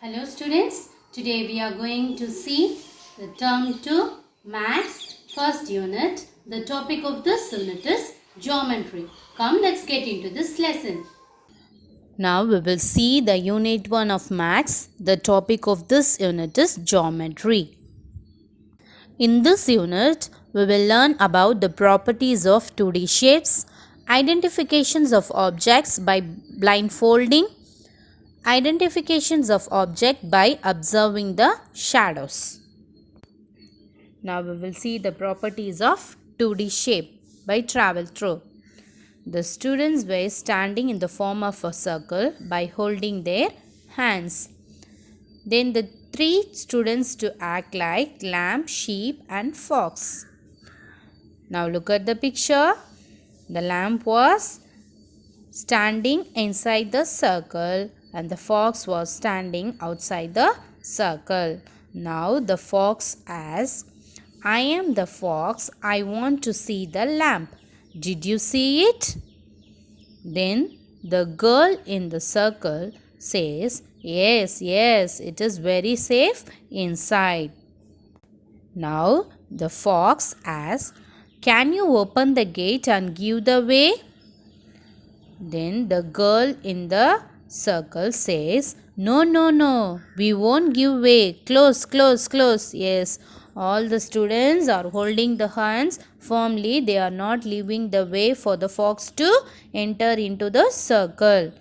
Hello students, today we are going to see the term 2 Maths first unit. The topic of this unit is geometry. Come, let's get into this lesson. Now we will see the unit 1 of Maths. The topic of this unit is geometry. In this unit, we will learn about the properties of 2D shapes, identifications of objects by blindfolding, identifications of object by observing the shadows. Now we will see the properties of 2D shape by travel through. The students were standing in the form of a circle by holding their hands. Then the three students to act like lamb, sheep and fox. Now look at the picture. The lamb was standing inside the circle and the fox was standing outside the circle. Now the fox asks, I am the fox, I want to see the lamb. Did you see it? Then the girl in the circle says, Yes, it is very safe inside. Now the fox asks, Can you open the gate and give the way? Then the girl in the circle says, No, we won't give way. Close. Yes, all the students are holding the hands firmly. They are not leaving the way for the fox to enter into the circle.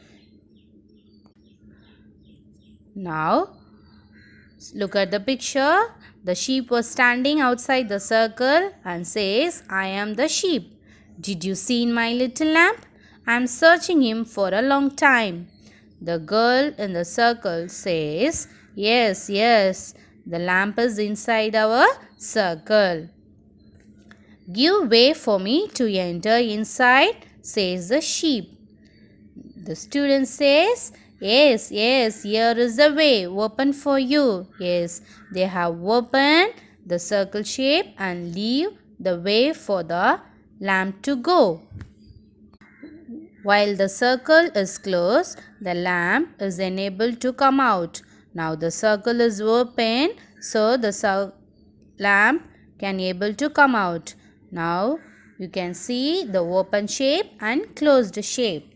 Now, look at the picture. The sheep was standing outside the circle and says, I am the sheep. Did you see my little lamb? I am searching him for a long time. The girl in the circle says, Yes, the lamp is inside our circle. Give way for me to enter inside, says the sheep. The student says, Yes, here is the way, open for you. Yes, they have opened the circle shape and leave the way for the lamp to go. While the circle is closed, the lamp is enabled to come out. Now the circle is open, so the lamp can able to come out. Now you can see the open shape and closed shape.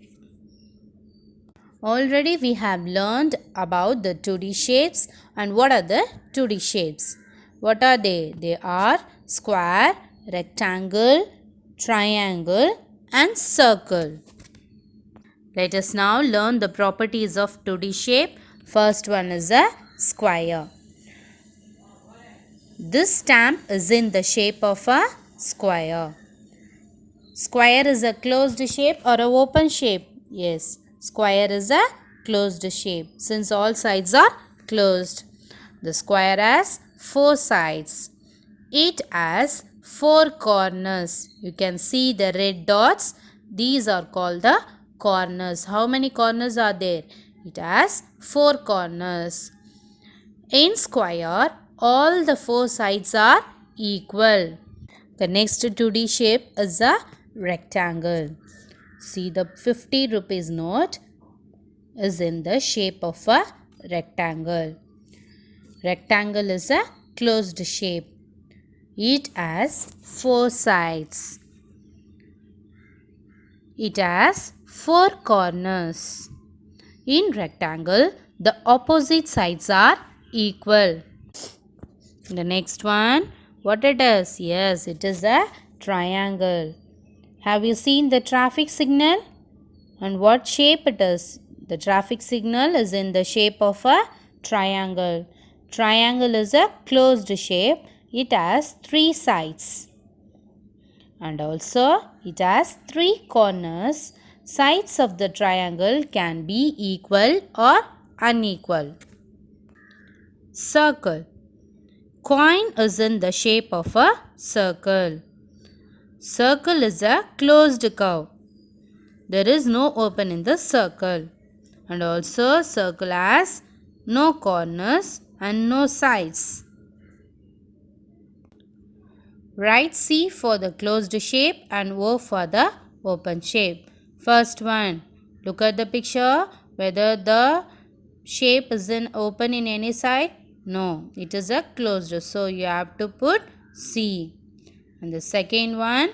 Already we have learned about the 2D shapes. And what are the 2D shapes? What are they? They are square, rectangle, triangle and circle. Let us now learn the properties of 2D shape. First one is a square. This stamp is in the shape of a square. Square is a closed shape or an open shape? Yes, square is a closed shape since all sides are closed. The square has 4 sides. It has 4 corners. You can see the red dots. These are called the corners. How many corners are there? It has 4 corners. In square, all the 4 sides are equal. The next 2D shape is a rectangle. See, the 50 rupees note is in the shape of a rectangle. Rectangle is a closed shape. It has 4 sides. It has 4 corners. In rectangle, the opposite sides are equal. The next one, what it is? Yes, it is a triangle. Have you seen the traffic signal? And what shape it is? The traffic signal is in the shape of a triangle. Triangle is a closed shape. It has 3 sides. And also it has 3 corners. Sides of the triangle can be equal or unequal. Circle. Coin is in the shape of a circle. Circle is a closed curve. There is no open in the circle. And also circle has no corners and no sides. Write C for the closed shape and O for the open shape. First one, look at the picture whether the shape is open in any side? No, it is a closed. So you have to put C. And the second one,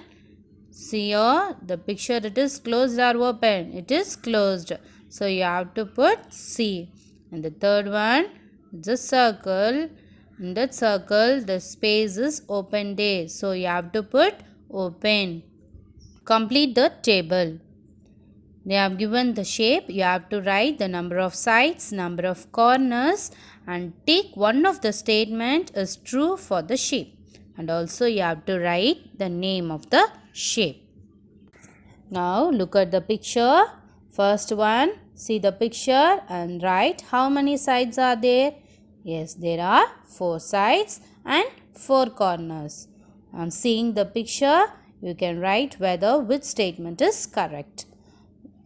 see here, the picture, it is closed or open? It is closed. So you have to put C. And the third one, it's a circle. In that circle, the space is open there. So you have to put open. Complete the table. They have given the shape. You have to write the number of sides, number of corners, and take one of the statement is true for the shape. And also you have to write the name of the shape. Now look at the picture. First one, see the picture and write how many sides are there. Yes, there are 4 sides and 4 corners. On seeing the picture, you can write whether which statement is correct.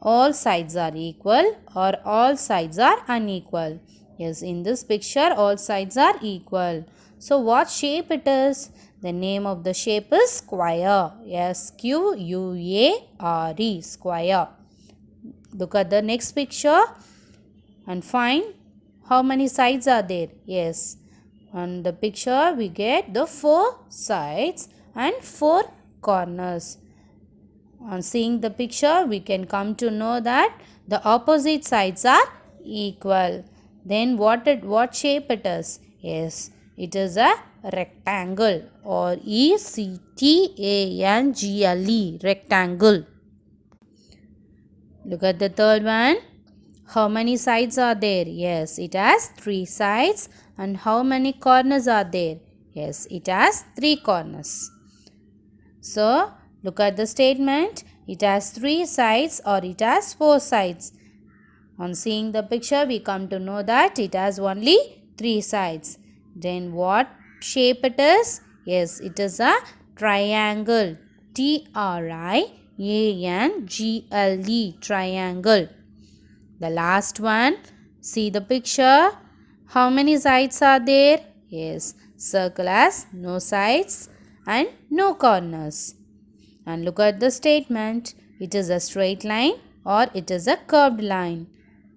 All sides are equal or all sides are unequal. Yes, in this picture all sides are equal. So what shape it is? The name of the shape is square. S-Q-U-A-R-E, square. Look at the next picture and find how many sides are there. Yes, on the picture we get the 4 sides and 4 corners. On seeing the picture, we can come to know that the opposite sides are equal. Then what shape it is? Yes, it is a rectangle or E-C-T-A-N-G-L-E, rectangle. Look at the third one. How many sides are there? Yes, it has 3 sides. And how many corners are there? Yes, it has 3 corners. So, look at the statement. It has 3 sides or it has 4 sides. On seeing the picture, we come to know that it has only 3 sides. Then what shape it is? Yes, it is a triangle. T-R-I-A-N-G-L-E, triangle. The last one, see the picture. How many sides are there? Yes, circle has no sides and no corners. And look at the statement. It is a straight line or it is a curved line.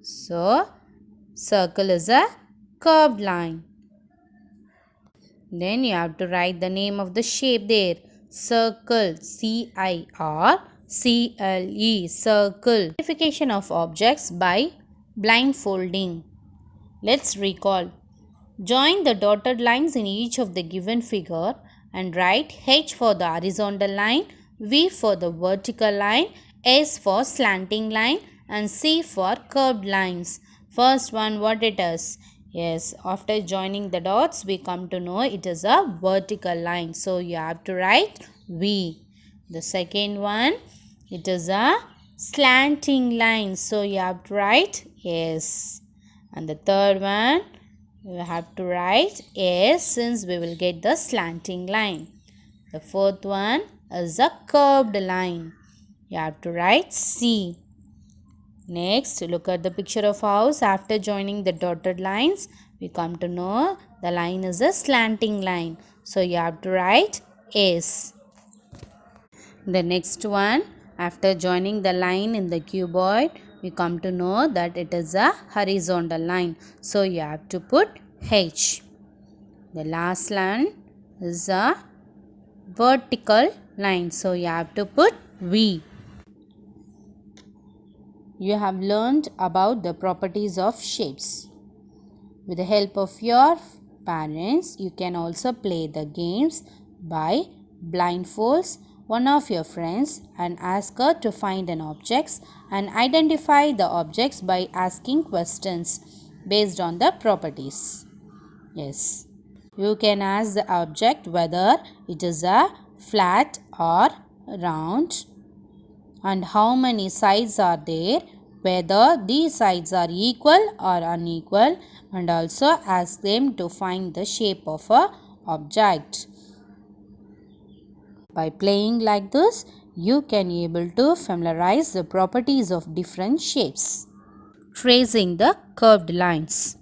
So, circle is a curved line. Then you have to write the name of the shape there. Circle, C-I-R-C-L-E, circle. Identification of objects by blindfolding. Let's recall. Join the dotted lines in each of the given figure and write H for the horizontal line, V for the vertical line, S for slanting line, and C for curved lines. First one, what it is? Yes, after joining the dots, we come to know it is a vertical line. So you have to write V. The second one, it is a slanting line. So you have to write S. And the third one, you have to write S since we will get the slanting line. The fourth one is a curved line. You have to write C. Next, look at the picture of house. After joining the dotted lines, we come to know the line is a slanting line. So you have to write S. The next one, after joining the line in the cuboid, we come to know that it is a horizontal line. So you have to put H. The last line is a vertical line. So you have to put V. You have learned about the properties of shapes. With the help of your parents, you can also play the games by blindfolds one of your friends and ask her to find an object and identify the objects by asking questions based on the properties. Yes. You can ask the object whether it is a flat or round and how many sides are there, whether these sides are equal or unequal, and also ask them to find the shape of a object. By playing like this, you can able to familiarize the properties of different shapes. Tracing the curved lines.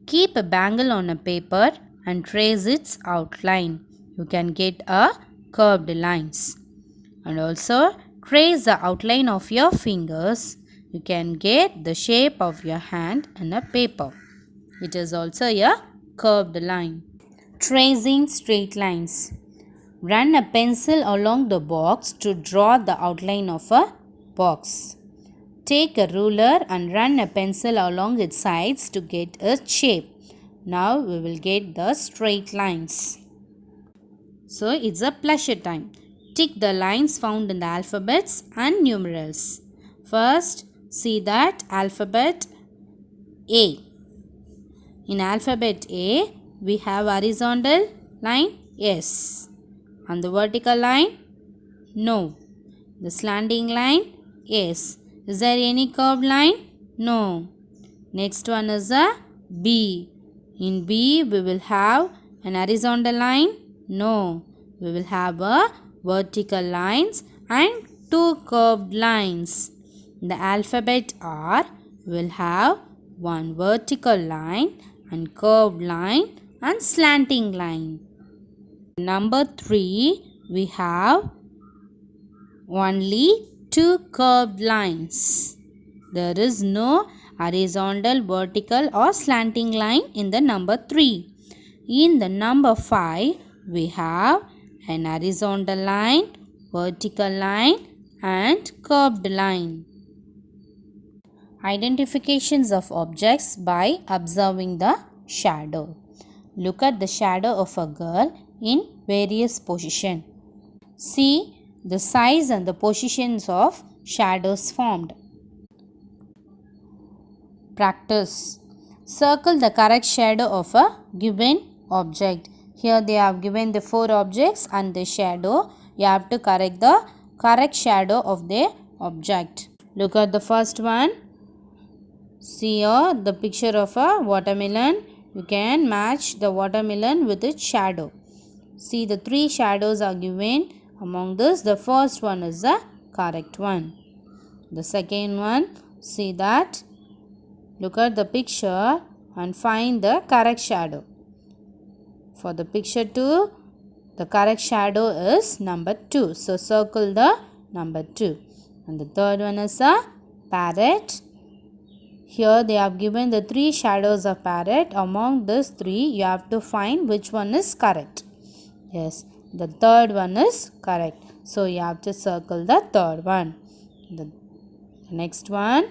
Keep a bangle on a paper and trace its outline. You can get a curved lines. And also trace the outline of your fingers. you can get the shape of your hand in a paper. It is also a curved line. Tracing straight lines. Run a pencil along the box to draw the outline of a box. Take a ruler and run a pencil along its sides to get a shape. Now we will get the straight lines. So it's a pleasure time. Tick the lines found in the alphabets and numerals. First, see that alphabet A. In alphabet A, we have horizontal line yes. And the vertical line no. The slanting line yes. Is there any curved line? No. Next one is a B. In B, we will have an horizontal line? No. We will have a vertical lines and two curved lines. In the alphabet R, we will have one vertical line and curved line and slanting line. Number 3, we have only two curved lines. There is no horizontal, vertical or slanting line in the number 3. In the number 5, we have an horizontal line, vertical line and curved line. Identifications of objects by observing the shadow. Look at the shadow of a girl in various positions. See the size and the positions of shadows formed. Practice. Circle the correct shadow of a given object. Here they have given the 4 objects and the shadow. You have to correct the correct shadow of the object. Look at the first one. See here the picture of a watermelon. You can match the watermelon with its shadow. See the 3 shadows are given. Among this, the first one is the correct one. The second one, see that. Look at the picture and find the correct shadow. For the picture 2, the correct shadow is number 2. So, circle the number 2. And the third one is a parrot. Here they have given the 3 shadows of parrot. Among these 3, you have to find which one is correct. Yes, the third one is correct. So, you have to circle the third one. The next one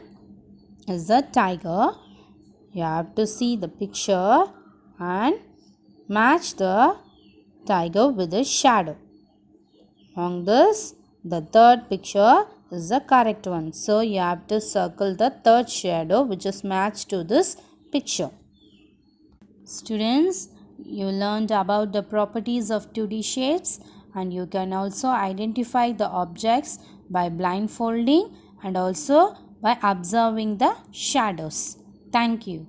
is the tiger. You have to see the picture and match the tiger with the shadow. Among this, the third picture is the correct one. So, you have to circle the third shadow which is matched to this picture. Students, you learned about the properties of 2D shapes and you can also identify the objects by blindfolding and also by observing the shadows. Thank you.